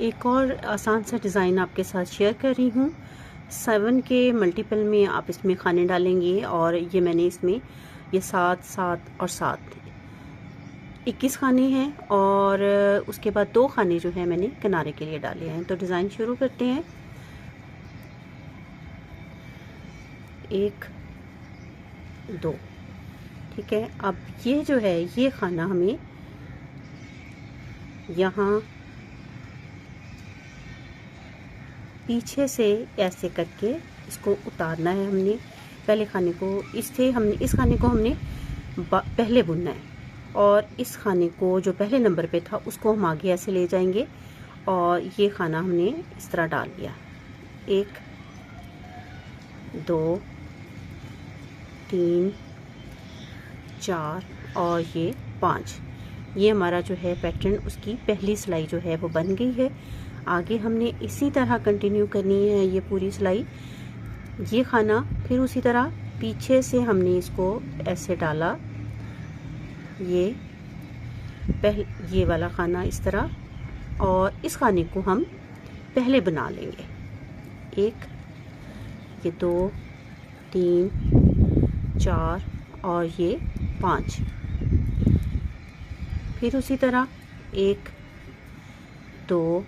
एक और आसान सा डिज़ाइन आपके साथ शेयर कर रही हूँ। 7 के मल्टीपल में आप इसमें खाने डालेंगे और ये मैंने इसमें ये 7, 7 और 7 21 खाने हैं और उसके बाद 2 खाने जो है मैंने किनारे के लिए डाले हैं। तो डिज़ाइन शुरू करते हैं। 1 2 ठीक है। अब ये जो है ये खाना हमें यहाँ पीछे से ऐसे करके इसको उतारना है। हमने पहले खाने को इस खाने को हमने पहले बुनना है और इस खाने को जो पहले नंबर पे था उसको हम आगे ऐसे ले जाएंगे और ये खाना हमने इस तरह डाल दिया। 1 2 3 4 और ये 5। ये हमारा जो है पैटर्न उसकी पहली सिलाई जो है वो बन गई है। आगे हमने इसी तरह कंटिन्यू करनी है ये पूरी सिलाई। ये खाना फिर उसी तरह पीछे से हमने इसको ऐसे डाला, ये वाला खाना इस तरह, और इस खाने को हम पहले बना लेंगे। 1 ये 2 3 4 और ये 5। फिर उसी तरह 1 2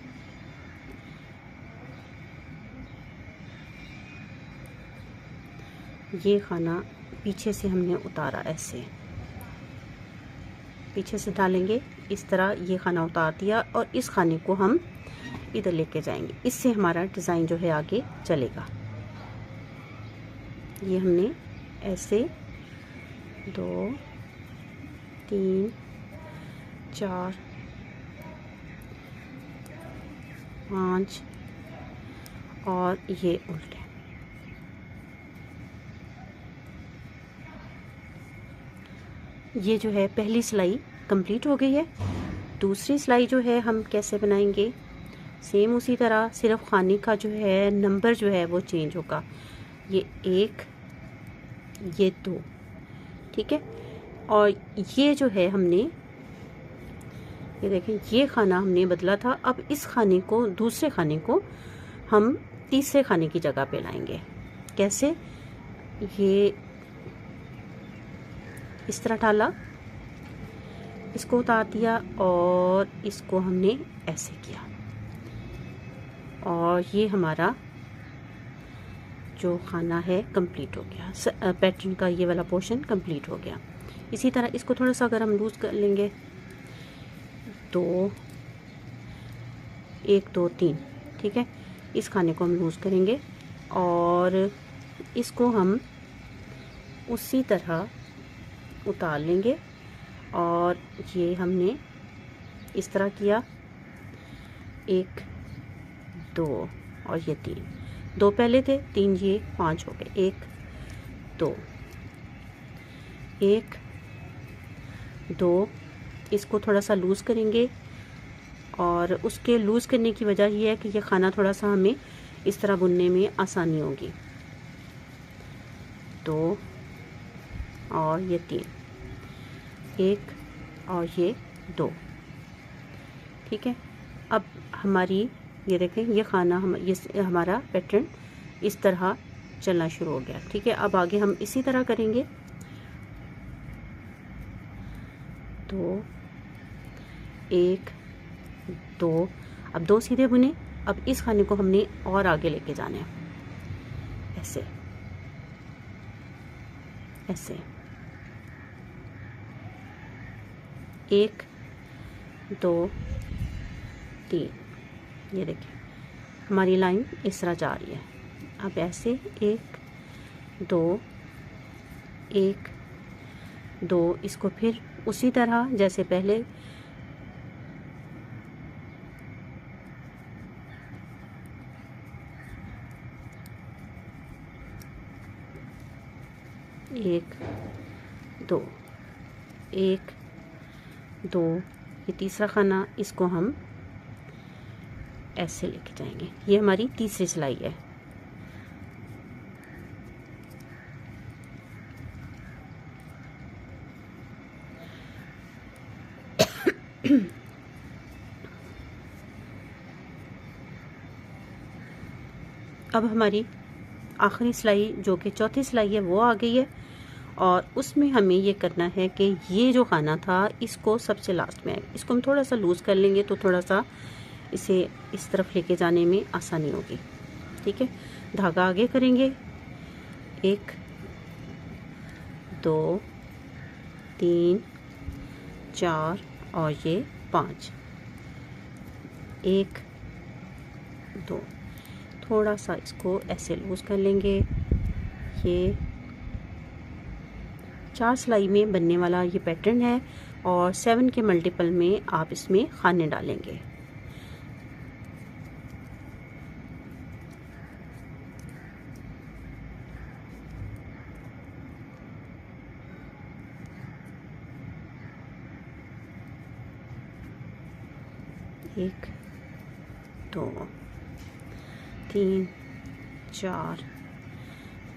ये खाना पीछे से हमने उतारा, ऐसे पीछे से डालेंगे इस तरह, ये खाना उतार दिया और इस खाने को हम इधर लेके जाएंगे। इससे हमारा डिज़ाइन जो है आगे चलेगा। ये हमने ऐसे 2 3 4 5 और ये उल्टे। ये जो है पहली सिलाई कंप्लीट हो गई है। दूसरी सिलाई जो है हम कैसे बनाएंगे, सेम उसी तरह, सिर्फ खाने का जो है नंबर जो है वो चेंज होगा। ये 1 ये 2 ठीक है। और ये जो है हमने, ये देखें, ये खाना हमने बदला था। अब इस खाने को, दूसरे खाने को हम तीसरे खाने की जगह पे लाएंगे। कैसे, ये इस तरह डाला, इसको उतार दिया और इसको हमने ऐसे किया और ये हमारा जो खाना है कंप्लीट हो गया। पैटर्न का ये वाला पोर्शन कंप्लीट हो गया। इसी तरह इसको थोड़ा सा अगर हम लूज़ कर लेंगे, 1 2 3 ठीक है। इस खाने को हम लूज़ करेंगे और इसको हम उसी तरह उतार लेंगे और ये हमने इस तरह किया। 1 2 और ये 3, 2 पहले थे, 3 ये 5 हो गए। 1 2 1 2, इसको थोड़ा सा लूज़ करेंगे और उसके लूज़ करने की वजह ये है कि ये खाना थोड़ा सा हमें इस तरह बुनने में आसानी होगी। 2 और ये 3, 1 और ये 2 ठीक है। अब हमारी ये देखें, ये खाना ये हमारा पैटर्न इस तरह चलना शुरू हो गया। ठीक है। अब आगे हम इसी तरह करेंगे। तो 1 2, अब 2 सीधे बुने। अब इस खाने को हमने और आगे लेके जाना है, ऐसे ऐसे। 1 2 3, ये देखिए हमारी लाइन इस तरह जा रही है। अब ऐसे 1 2 1 2, इसको फिर उसी तरह जैसे पहले, एक 2 1 2, ये तीसरा खाना, इसको हम ऐसे लेके जाएंगे। ये हमारी तीसरी सिलाई है। अब हमारी आखिरी सिलाई जो कि चौथी सिलाई है वो आ गई है, और उसमें हमें ये करना है कि ये जो खाना था इसको सबसे लास्ट में आएगा। इसको हम थोड़ा सा लूज़ कर लेंगे तो थोड़ा सा इसे इस तरफ लेके जाने में आसानी होगी। ठीक है, धागा आगे करेंगे, 1 2 3 4 और ये 5, 1 2, थोड़ा सा इसको ऐसे लूज़ कर लेंगे। ये 4 सिलाई में बनने वाला ये पैटर्न है, और 7 के मल्टीपल में आप इसमें खाने डालेंगे। एक 2 3 4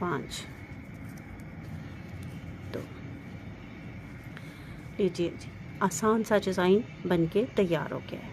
5 2। लीजिए जी, आसान सा डिज़ाइन बनके तैयार हो गया है।